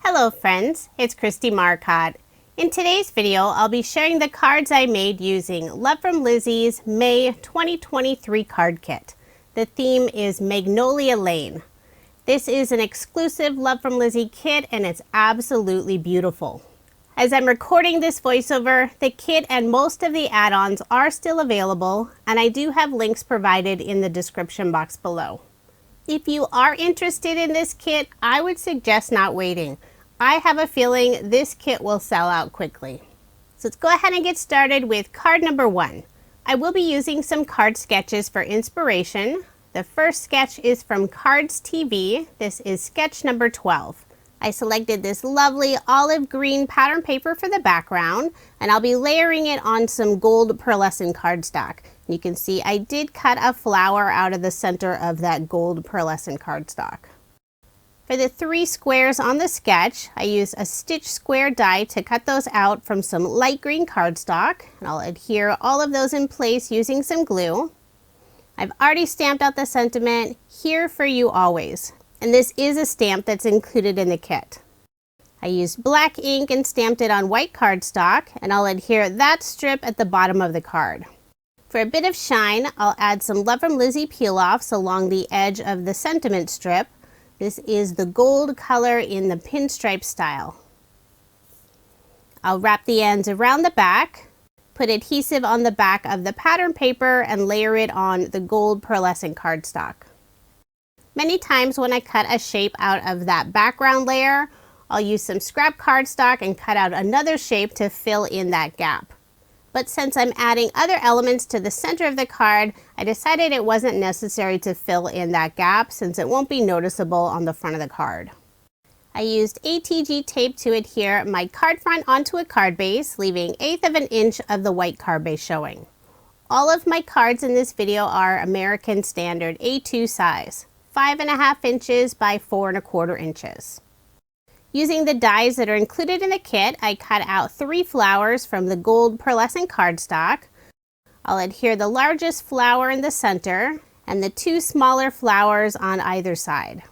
Hello friends, it's Kristie Marcotte. In today's video, I'll be sharing the cards I made using Love From Lizi's May 2023 card kit. The theme is Magnolia Lane. This is an exclusive Love From Lizi kit and it's absolutely beautiful. As I'm recording this voiceover, the kit and most of the add-ons are still available, and I do have links provided in the description box below. If you are interested in this kit, I would suggest not waiting. I have a feeling this kit will sell out quickly. So let's go ahead and get started with card number 1. I will be using some card sketches for inspiration. The first sketch is from Cards TV. This is sketch number 12. I selected this lovely olive green pattern paper for the background, and I'll be layering it on some gold pearlescent cardstock. You can see I did cut a flower out of the center of that gold pearlescent cardstock. For the 3 squares on the sketch, I used a stitch square die to cut those out from some light green cardstock, and I'll adhere all of those in place using some glue. I've already stamped out the sentiment, "Here for you always," and this is a stamp that's included in the kit. I used black ink and stamped it on white cardstock, and I'll adhere that strip at the bottom of the card. For a bit of shine, I'll add some Love From Lizi peel-offs along the edge of the sentiment strip. This is the gold color in the Pinstripe style. I'll wrap the ends around the back, put adhesive on the back of the pattern paper, and layer it on the gold pearlescent cardstock. Many times when I cut a shape out of that background layer, I'll use some scrap cardstock and cut out another shape to fill in that gap. But since I'm adding other elements to the center of the card, I decided it wasn't necessary to fill in that gap since it won't be noticeable on the front of the card. I used ATG tape to adhere my card front onto a card base, leaving 1/8 of an inch of the white card base showing. All of my cards in this video are American Standard A2 size, 5.5 inches by 4.25 inches. Using the dies that are included in the kit, I cut out 3 flowers from the gold pearlescent cardstock. I'll adhere the largest flower in the center and the 2 smaller flowers on either side.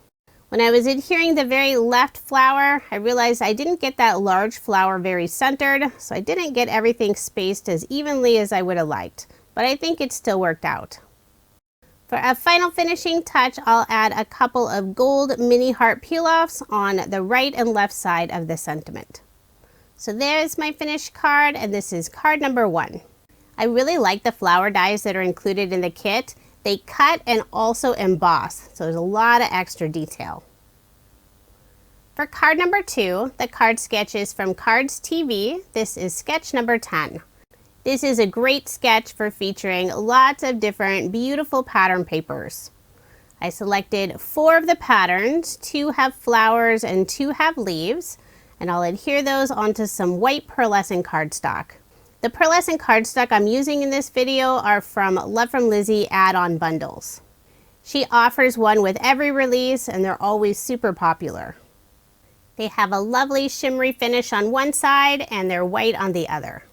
When I was adhering the very left flower, I realized I didn't get that large flower very centered, so I didn't get everything spaced as evenly as I would have liked, but I think it still worked out. For a final finishing touch, I'll add a couple of gold mini heart peel-offs on the right and left side of the sentiment. So there's my finished card, and this is card number 1. I really like the flower dies that are included in the kit. They cut and also emboss, so there's a lot of extra detail. For card number 2, the card sketch is from Cards TV. This is sketch number 10. This is a great sketch for featuring lots of different beautiful pattern papers. I selected 4 of the patterns, 2 have flowers and 2 have leaves, and I'll adhere those onto some white pearlescent cardstock. The pearlescent cardstock I'm using in this video are from Love From Lizi add-on bundles. She offers one with every release and they're always super popular. They have a lovely shimmery finish on one side and they're white on the other.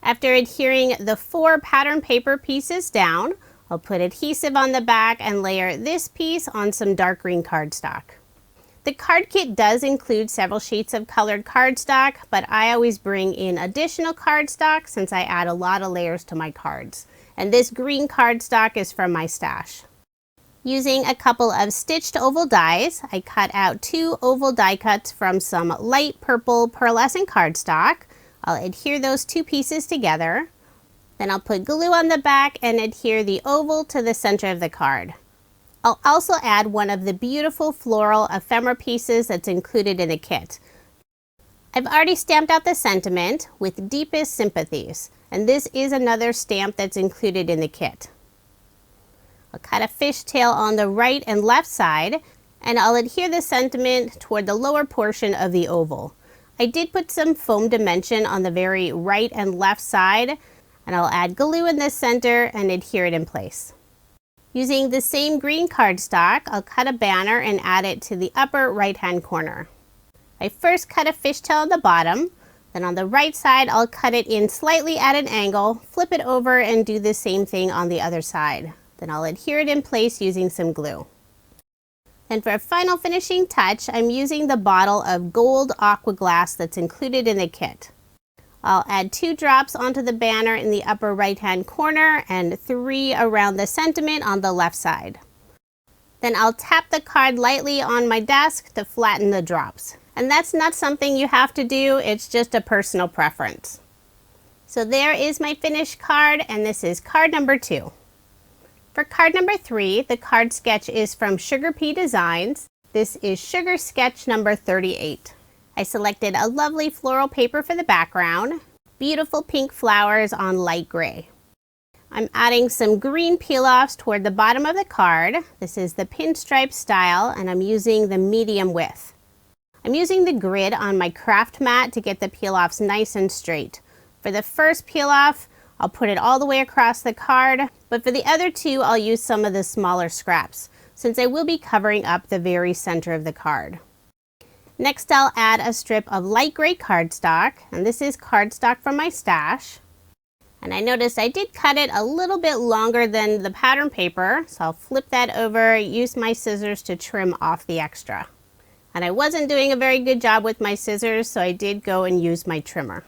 After adhering the 4 pattern paper pieces down, I'll put adhesive on the back and layer this piece on some dark green cardstock. The card kit does include several sheets of colored cardstock, but I always bring in additional cardstock since I add a lot of layers to my cards. And this green cardstock is from my stash. Using a couple of stitched oval dies, I cut out 2 oval die cuts from some light purple pearlescent cardstock. I'll adhere those 2 pieces together. Then I'll put glue on the back and adhere the oval to the center of the card. I'll also add one of the beautiful floral ephemera pieces that's included in the kit. I've already stamped out the sentiment with deepest sympathies, and this is another stamp that's included in the kit. I'll cut a fishtail on the right and left side, and I'll adhere the sentiment toward the lower portion of the oval. I did put some foam dimension on the very right and left side, and I'll add glue in the center and adhere it in place. Using the same green cardstock, I'll cut a banner and add it to the upper right-hand corner. I first cut a fishtail on the bottom, then on the right side I'll cut it in slightly at an angle, flip it over and do the same thing on the other side. Then I'll adhere it in place using some glue. And for a final finishing touch, I'm using the bottle of gold aqua glass that's included in the kit. I'll add 2 drops onto the banner in the upper right hand corner and 3 around the sentiment on the left side. Then I'll tap the card lightly on my desk to flatten the drops. And that's not something you have to do, it's just a personal preference. So there is my finished card, and this is card number 2. For card number 3, the card sketch is from Sugar Pea Designs. This is Sugar Sketch number 38. I selected a lovely floral paper for the background, beautiful pink flowers on light gray. I'm adding some green peel-offs toward the bottom of the card. This is the Pinstripe style, and I'm using the medium width. I'm using the grid on my craft mat to get the peel-offs nice and straight. For the first peel-off, I'll put it all the way across the card, but for the other 2, I'll use some of the smaller scraps, since I will be covering up the very center of the card. Next, I'll add a strip of light gray cardstock, and this is cardstock from my stash. And I noticed I did cut it a little bit longer than the pattern paper, so I'll flip that over, use my scissors to trim off the extra. And I wasn't doing a very good job with my scissors, so I did go and use my trimmer.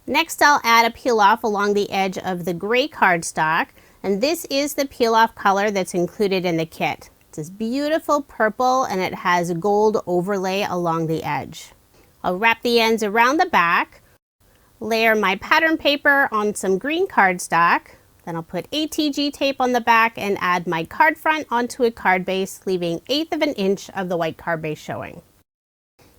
Next, I'll add a peel-off along the edge of the gray cardstock, and this is the peel-off color that's included in the kit. It's this beautiful purple, and it has gold overlay along the edge. I'll wrap the ends around the back, layer my pattern paper on some green cardstock, then I'll put ATG tape on the back and add my card front onto a card base, leaving 1/8 of an inch of the white card base showing.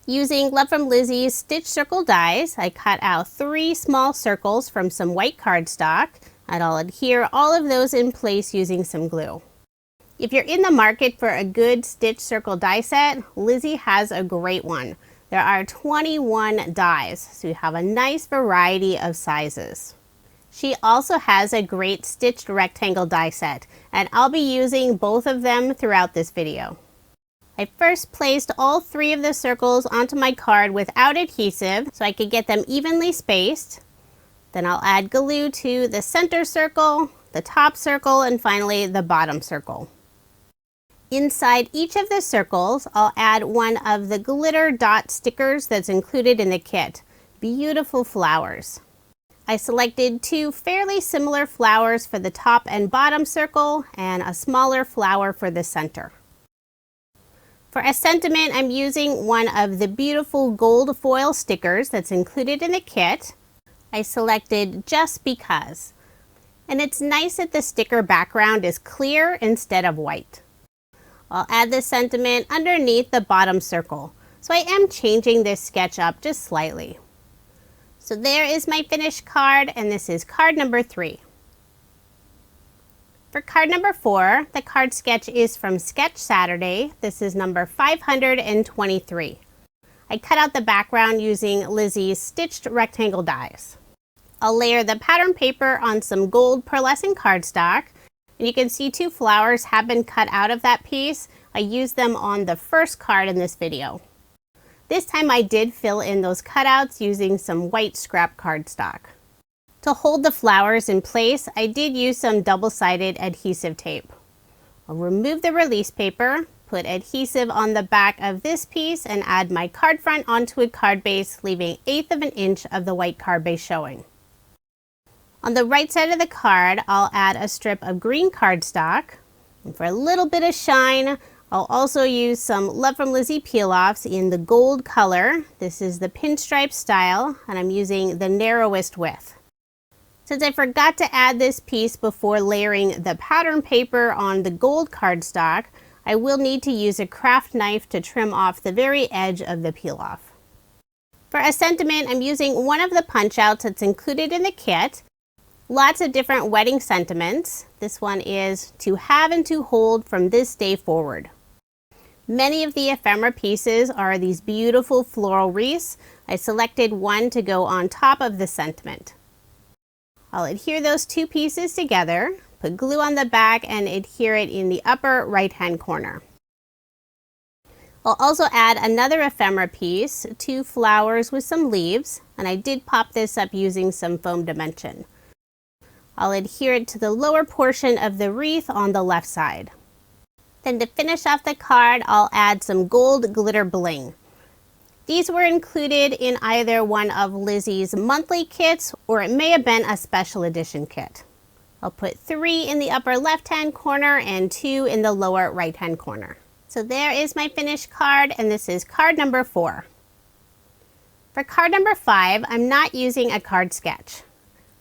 Using Love From Lizi's stitch circle dies, I cut out 3 small circles from some white cardstock, and I'll adhere all of those in place using some glue. If you're in the market for a good stitch circle die set, Lizi has a great one. There are 21 dies, so you have a nice variety of sizes. She also has a great stitched rectangle die set, and I'll be using both of them throughout this video. I first placed all 3 of the circles onto my card without adhesive so I could get them evenly spaced. Then I'll add glue to the center circle, the top circle, and finally the bottom circle. Inside each of the circles, I'll add one of the glitter dot stickers that's included in the kit. Beautiful flowers. I selected 2 fairly similar flowers for the top and bottom circle and a smaller flower for the center. For a sentiment, I'm using one of the beautiful gold foil stickers that's included in the kit. I selected Just Because. And it's nice that the sticker background is clear instead of white. I'll add the sentiment underneath the bottom circle. So I am changing this sketch up just slightly. So there is my finished card, and this is card number 3. For card number 4, the card sketch is from Sketch Saturday. This is number 523. I cut out the background using Lizi's stitched rectangle dies. I'll layer the pattern paper on some gold pearlescent cardstock. And you can see 2 flowers have been cut out of that piece. I used them on the first card in this video. This time I did fill in those cutouts using some white scrap cardstock. To hold the flowers in place, I did use some double-sided adhesive tape. I'll remove the release paper, put adhesive on the back of this piece, and add my card front onto a card base, leaving 1/8 of an inch of the white card base showing. On the right side of the card, I'll add a strip of green cardstock. And for a little bit of shine, I'll also use some Love From Lizi peel-offs in the gold color. This is the Pinstripe style, and I'm using the narrowest width. Since I forgot to add this piece before layering the pattern paper on the gold cardstock, I will need to use a craft knife to trim off the very edge of the peel-off. For a sentiment, I'm using one of the punch-outs that's included in the kit. Lots of different wedding sentiments. This one is to have and to hold from this day forward. Many of the ephemera pieces are these beautiful floral wreaths. I selected one to go on top of the sentiment. I'll adhere those 2 pieces together, put glue on the back, and adhere it in the upper right-hand corner. I'll also add another ephemera piece, 2 flowers with some leaves, and I did pop this up using some foam dimension. I'll adhere it to the lower portion of the wreath on the left side. Then to finish off the card, I'll add some gold glitter bling. These were included in either one of Lizi's monthly kits, or it may have been a special edition kit. I'll put 3 in the upper left-hand corner and 2 in the lower right-hand corner. So there is my finished card, and this is card number 4. For card number 5, I'm not using a card sketch.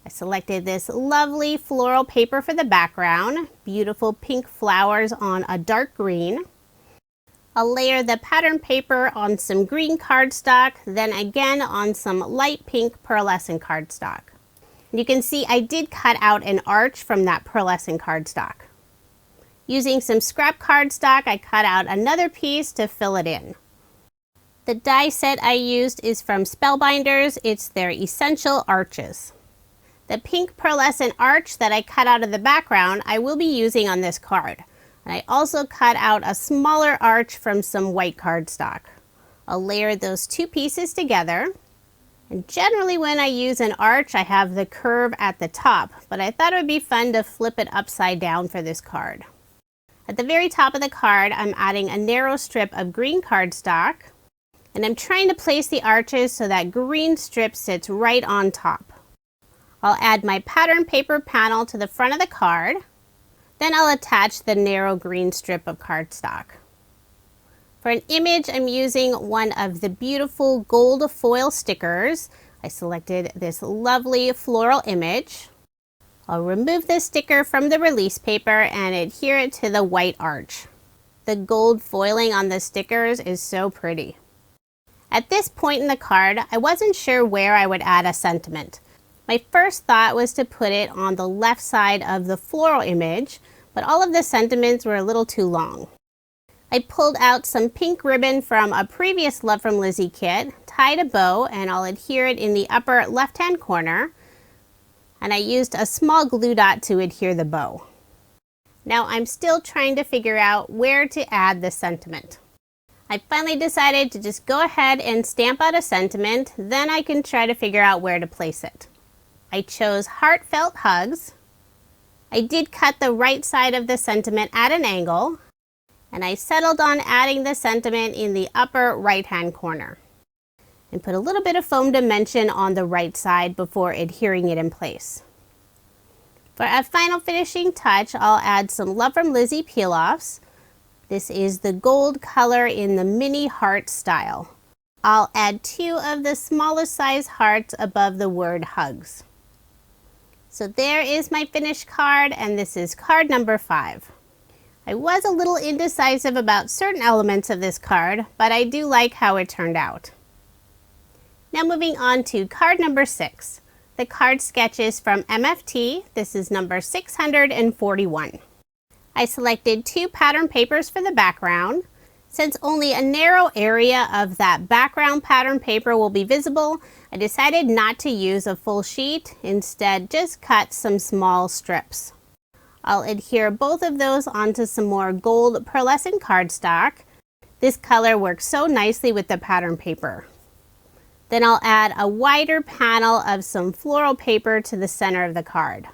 I selected this lovely floral paper for the background, beautiful pink flowers on a dark green. I'll layer the pattern paper on some green cardstock, then again on some light pink pearlescent cardstock. You can see I did cut out an arch from that pearlescent cardstock. Using some scrap cardstock, I cut out another piece to fill it in. The die set I used is from Spellbinders. It's their Essential Arches. The pink pearlescent arch that I cut out of the background, I will be using on this card. And I also cut out a smaller arch from some white cardstock. I'll layer those 2 pieces together. And generally when I use an arch, I have the curve at the top, but I thought it would be fun to flip it upside down for this card. At the very top of the card, I'm adding a narrow strip of green cardstock, and I'm trying to place the arches so that green strip sits right on top. I'll add my pattern paper panel to the front of the card. Then I'll attach the narrow green strip of cardstock. For an image, I'm using one of the beautiful gold foil stickers. I selected this lovely floral image. I'll remove the sticker from the release paper and adhere it to the white arch. The gold foiling on the stickers is so pretty. At this point in the card, I wasn't sure where I would add a sentiment. My first thought was to put it on the left side of the floral image, but all of the sentiments were a little too long. I pulled out some pink ribbon from a previous Love From Lizi kit, tied a bow, and I'll adhere it in the upper left-hand corner. And I used a small glue dot to adhere the bow. Now I'm still trying to figure out where to add the sentiment. I finally decided to just go ahead and stamp out a sentiment, then I can try to figure out where to place it. I chose Heartfelt Hugs. I did cut the right side of the sentiment at an angle, and I settled on adding the sentiment in the upper right-hand corner. And put a little bit of foam dimension on the right side before adhering it in place. For a final finishing touch, I'll add some Love From Lizi peel-offs. This is the gold color in the mini heart style. I'll add 2 of the smallest size hearts above the word hugs. So there is my finished card, and this is card number 5. I was a little indecisive about certain elements of this card, but I do like how it turned out. Now moving on to card number 6. The card sketches from MFT. This is number 641. I selected 2 pattern papers for the background. Since only a narrow area of that background pattern paper will be visible, I decided not to use a full sheet, instead just cut some small strips. I'll adhere both of those onto some more gold pearlescent cardstock. This color works so nicely with the pattern paper. Then I'll add a wider panel of some floral paper to the center of the card.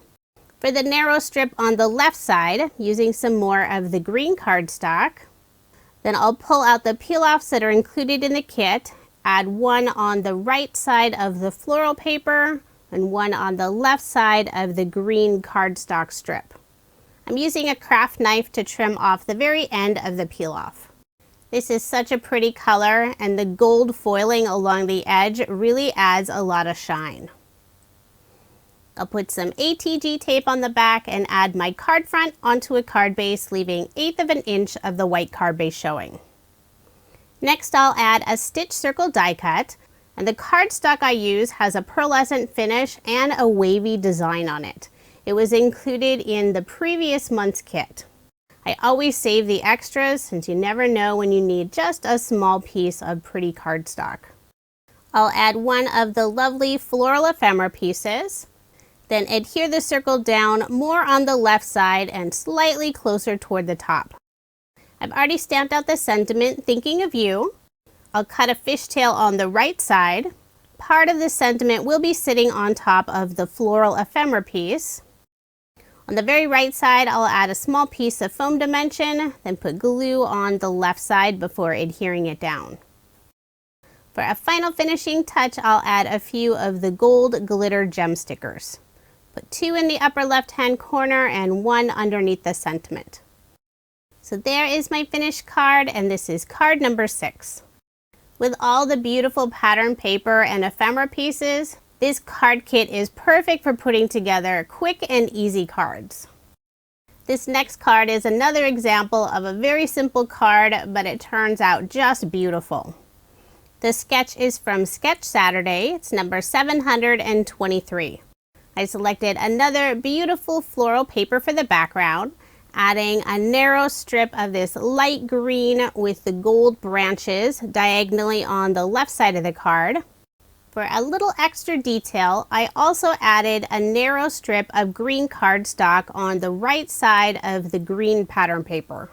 For the narrow strip on the left side, using some more of the green cardstock. Then I'll pull out the peel-offs that are included in the kit, add one on the right side of the floral paper and one on the left side of the green cardstock strip. I'm using a craft knife to trim off the very end of the peel-off. This is such a pretty color, and the gold foiling along the edge really adds a lot of shine. I'll put some ATG tape on the back and add my card front onto a card base, leaving 1/8 of an inch of the white card base showing. Next, I'll add a stitch circle die cut, and the cardstock I use has a pearlescent finish and a wavy design on it. It was included in the previous month's kit. I always save the extras since you never know when you need just a small piece of pretty cardstock. I'll add one of the lovely floral ephemera pieces. Then adhere the circle down more on the left side and slightly closer toward the top. I've already stamped out the sentiment, thinking of you. I'll cut a fishtail on the right side. Part of the sentiment will be sitting on top of the floral ephemera piece. On the very right side, I'll add a small piece of foam dimension, then put glue on the left side before adhering it down. For a final finishing touch, I'll add a few of the gold glitter gem stickers. Put 2 in the upper left-hand corner and 1 underneath the sentiment. So there is my finished card, and this is card number 6. With all the beautiful pattern paper and ephemera pieces, this card kit is perfect for putting together quick and easy cards. This next card is another example of a very simple card, but it turns out just beautiful. The sketch is from Sketch Saturday. It's number 723. I selected another beautiful floral paper for the background, adding a narrow strip of this light green with the gold branches diagonally on the left side of the card. For a little extra detail, I also added a narrow strip of green cardstock on the right side of the green pattern paper.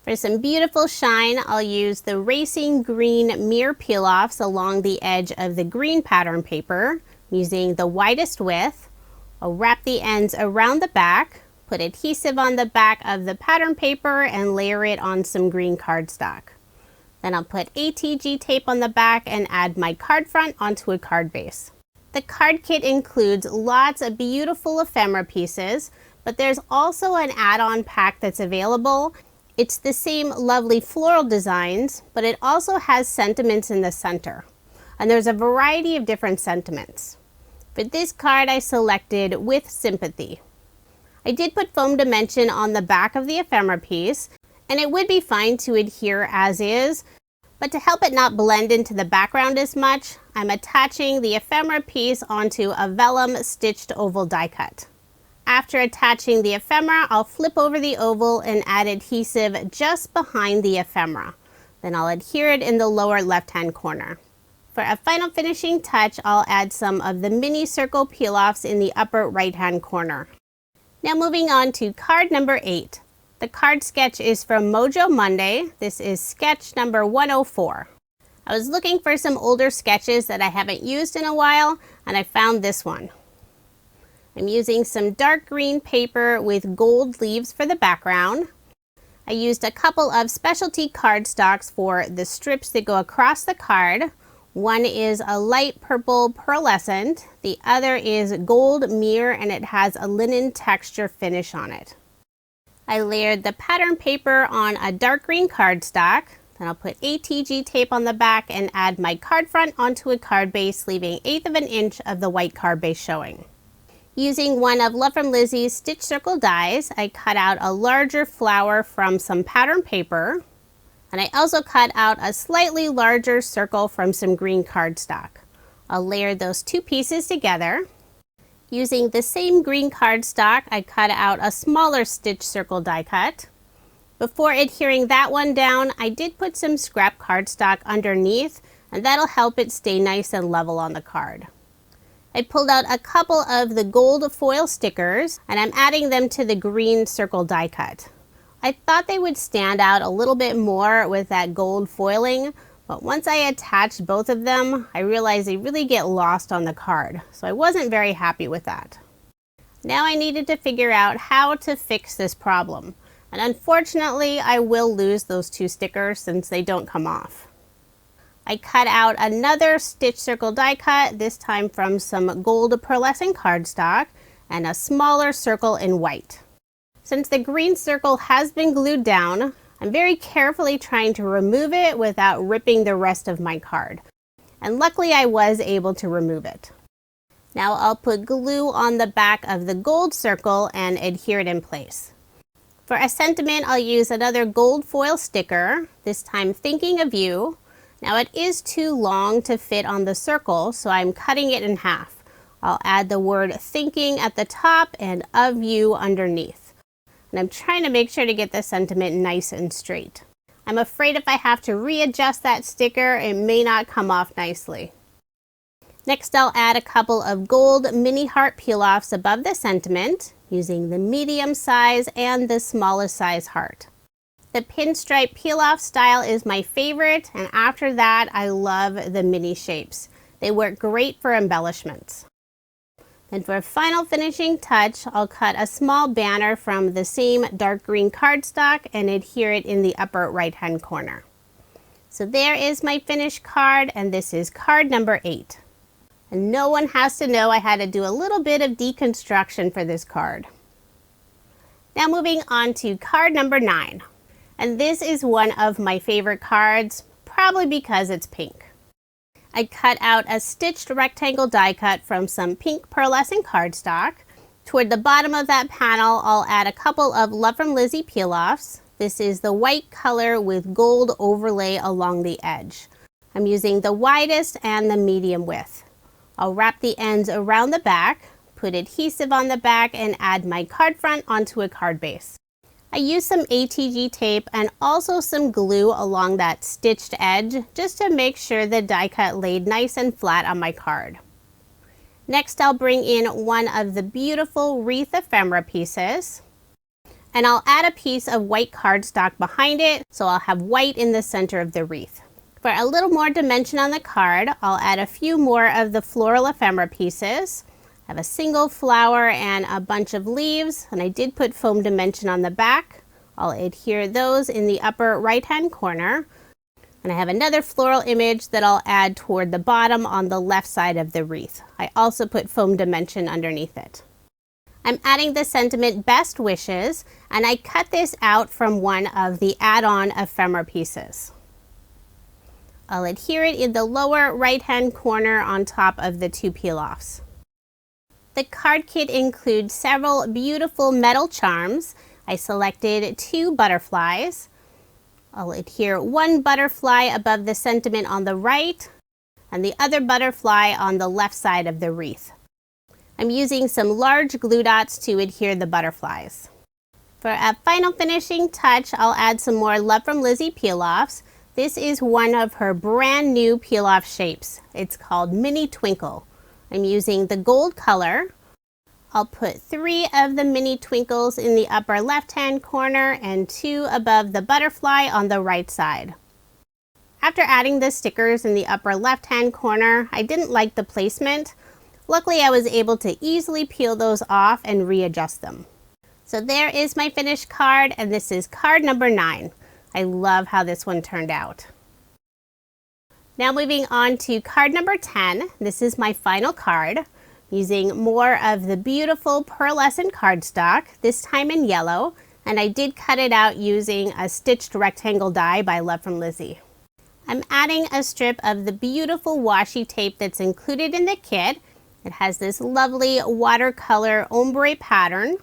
For some beautiful shine, I'll use the Racing Green mirror peel-offs along the edge of the green pattern paper using the widest width. I'll wrap the ends around the back, put adhesive on the back of the pattern paper, and layer it on some green cardstock. Then I'll put ATG tape on the back and add my card front onto a card base. The card kit includes lots of beautiful ephemera pieces, but there's also an add-on pack that's available. It's the same lovely floral designs, but it also has sentiments in the center. And there's a variety of different sentiments. For this card, I selected With Sympathy. I did put foam dimension on the back of the ephemera piece, and it would be fine to adhere as is, but to help it not blend into the background as much, I'm attaching the ephemera piece onto a vellum stitched oval die cut. After attaching the ephemera, I'll flip over the oval and add adhesive just behind the ephemera. Then I'll adhere it in the lower left-hand corner. For a final finishing touch, I'll add some of the mini circle peel-offs in the upper right-hand corner. Now moving on to card number 8. The card sketch is from Mojo Monday. This is sketch number 104. I was looking for some older sketches that I haven't used in a while, and I found this one. I'm using some dark green paper with gold leaves for the background. I used a couple of specialty cardstocks for the strips that go across the card. One is a light purple pearlescent, the other is gold mirror, and it has a linen texture finish on it. I layered the pattern paper on a dark green cardstock. Then I'll put ATG tape on the back and add my card front onto a card base, leaving 1/8 of an inch of the white card base showing. Using one of Love From Lizi's stitch circle dies, I cut out a larger flower from some pattern paper, and I also cut out a slightly larger circle from some green cardstock. I'll layer those two pieces together. Using the same green cardstock, I cut out a smaller stitch circle die cut. Before adhering that one down, I did put some scrap cardstock underneath, and that'll help it stay nice and level on the card. I pulled out a couple of the gold foil stickers, and I'm adding them to the green circle die cut. I thought they would stand out a little bit more with that gold foiling, but once I attached both of them, I realized they really get lost on the card, so I wasn't very happy with that. Now I needed to figure out how to fix this problem, and unfortunately I will lose those two stickers since they don't come off. I cut out another stitch circle die cut, this time from some gold pearlescent cardstock, and a smaller circle in white. Since the green circle has been glued down, I'm very carefully trying to remove it without ripping the rest of my card. And luckily I was able to remove it. Now I'll put glue on the back of the gold circle and adhere it in place. For a sentiment, I'll use another gold foil sticker, this time Thinking of You. Now it is too long to fit on the circle, so I'm cutting it in half. I'll add the word thinking at the top and of you underneath. And I'm trying to make sure to get the sentiment nice and straight. I'm afraid if I have to readjust that sticker, it may not come off nicely. Next, I'll add a couple of gold mini heart peel-offs above the sentiment, using the medium size and the smallest size heart. The pinstripe peel-off style is my favorite, and after that I love the mini shapes. They work great for embellishments. And for a final finishing touch, I'll cut a small banner from the same dark green cardstock and adhere it in the upper right-hand corner. So there is my finished card, and this is card number 8. And no one has to know I had to do a little bit of deconstruction for this card. Now moving on to card number 9. And this is one of my favorite cards, probably because it's pink. I cut out a stitched rectangle die cut from some pink pearlescent cardstock. Toward the bottom of that panel, I'll add a couple of Love From Lizi peel-offs. This is the white color with gold overlay along the edge. I'm using the widest and the medium width. I'll wrap the ends around the back, put adhesive on the back, and add my card front onto a card base. I used some ATG tape and also some glue along that stitched edge just to make sure the die cut laid nice and flat on my card. Next, I'll bring in one of the beautiful wreath ephemera pieces, and I'll add a piece of white cardstock behind it, so I'll have white in the center of the wreath. For a little more dimension on the card, I'll add a few more of the floral ephemera pieces. I have a single flower and a bunch of leaves, and I did put foam dimension on the back. I'll adhere those in the upper right-hand corner. And I have another floral image that I'll add toward the bottom on the left side of the wreath. I also put foam dimension underneath it. I'm adding the sentiment Best Wishes, and I cut this out from one of the add-on ephemera pieces. I'll adhere it in the lower right-hand corner on top of the 2 peel-offs. The card kit includes several beautiful metal charms. I selected 2 butterflies. I'll adhere 1 butterfly above the sentiment on the right and the other butterfly on the left side of the wreath. I'm using some large glue dots to adhere the butterflies. For a final finishing touch, I'll add some more Love From Lizi peel-offs. This is one of her brand new peel-off shapes. It's called Mini Twinkle. I'm using the gold color. I'll put 3 of the mini twinkles in the upper left-hand corner and 2 above the butterfly on the right side. After adding the stickers in the upper left-hand corner, I didn't like the placement. Luckily, I was able to easily peel those off and readjust them. So there is my finished card, and this is card number 9. I love how this one turned out. Now moving on to card number 10. This is my final card, using more of the beautiful pearlescent cardstock, this time in yellow, and I did cut it out using a stitched rectangle die by Love From Lizi. I'm adding a strip of the beautiful washi tape that's included in the kit. It has this lovely watercolor ombre pattern.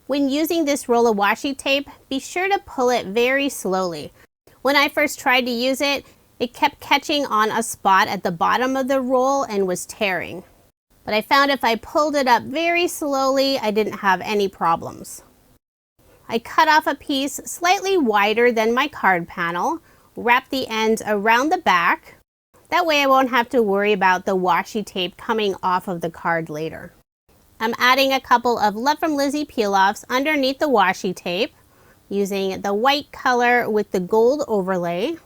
When using this roll of washi tape, be sure to pull it very slowly. When I first tried to use it, it kept catching on a spot at the bottom of the roll and was tearing. But I found if I pulled it up very slowly, I didn't have any problems. I cut off a piece slightly wider than my card panel, wrap the ends around the back. That way I won't have to worry about the washi tape coming off of the card later. I'm adding a couple of Love From Lizi peel-offs underneath the washi tape, using the white color with the gold overlay.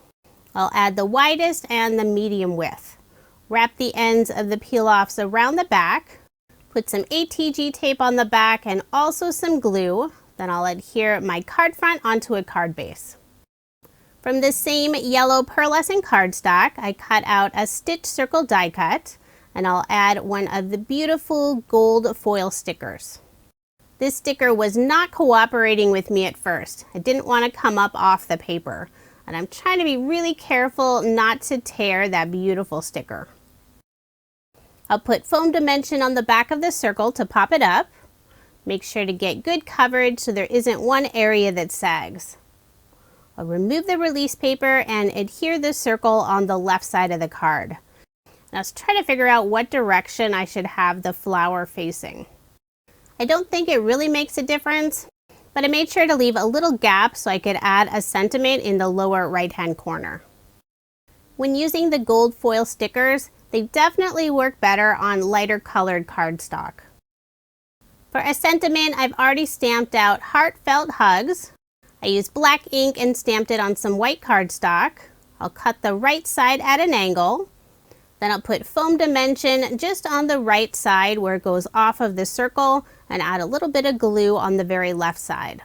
I'll add the widest and the medium width. Wrap the ends of the peel-offs around the back, put some ATG tape on the back and also some glue. Then I'll adhere my card front onto a card base. From the same yellow pearlescent cardstock, I cut out a stitch circle die cut, and I'll add one of the beautiful gold foil stickers. This sticker was not cooperating with me at first. It didn't want to come up off the paper. And I'm trying to be really careful not to tear that beautiful sticker. I'll put foam dimension on the back of the circle to pop it up. Make sure to get good coverage so there isn't one area that sags. I'll remove the release paper and adhere the circle on the left side of the card. Now let's try to figure out what direction I should have the flower facing. I don't think it really makes a difference, but I made sure to leave a little gap so I could add a sentiment in the lower right-hand corner. When using the gold foil stickers, they definitely work better on lighter colored cardstock. For a sentiment, I've already stamped out heartfelt hugs. I used black ink and stamped it on some white cardstock. I'll cut the right side at an angle. Then I'll put foam dimension just on the right side where it goes off of the circle and add a little bit of glue on the very left side.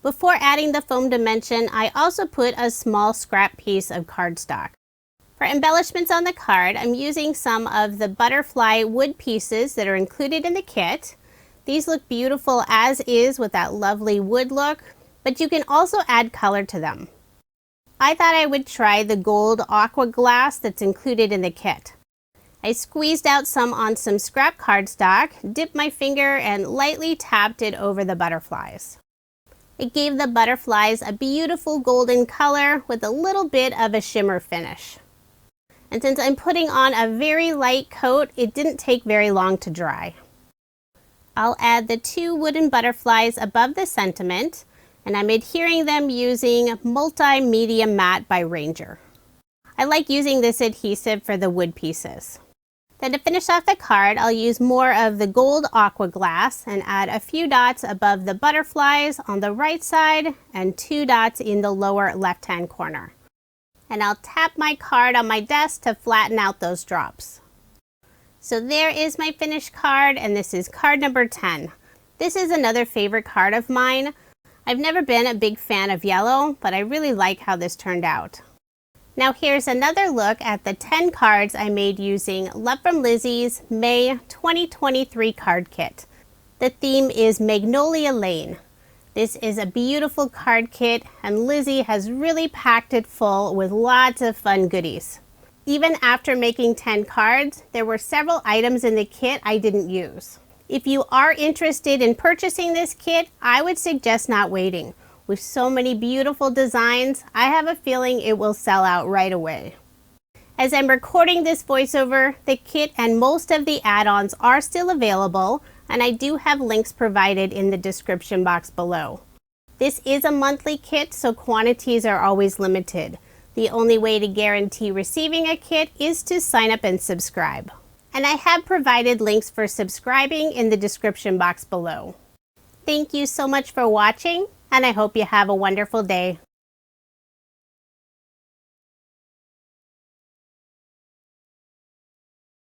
Before adding the foam dimension, I also put a small scrap piece of cardstock. For embellishments on the card, I'm using some of the butterfly wood pieces that are included in the kit. These look beautiful as is with that lovely wood look, but you can also add color to them. I thought I would try the gold aqua glass that's included in the kit. I squeezed out some on some scrap cardstock, dipped my finger, and lightly tapped it over the butterflies. It gave the butterflies a beautiful golden color with a little bit of a shimmer finish. And since I'm putting on a very light coat, it didn't take very long to dry. I'll add the 2 wooden butterflies above the sentiment, and I'm adhering them using Multimedia Matte by Ranger. I like using this adhesive for the wood pieces. Then to finish off the card, I'll use more of the gold aqua glass and add a few dots above the butterflies on the right side and 2 dots in the lower left-hand corner. And I'll tap my card on my desk to flatten out those drops. So there is my finished card, and this is card number 10. This is another favorite card of mine. I've never been a big fan of yellow, but I really like how this turned out. Now here's another look at the 10 cards I made using Love From Lizi's May 2023 card kit. The theme is Magnolia Lane. This is a beautiful card kit, and Lizi has really packed it full with lots of fun goodies. Even after making 10 cards, there were several items in the kit I didn't use. If you are interested in purchasing this kit, I would suggest not waiting. With so many beautiful designs, I have a feeling it will sell out right away. As I'm recording this voiceover, the kit and most of the add-ons are still available, and I do have links provided in the description box below. This is a monthly kit, so quantities are always limited. The only way to guarantee receiving a kit is to sign up and subscribe. And I have provided links for subscribing in the description box below. Thank you so much for watching, and I hope you have a wonderful day.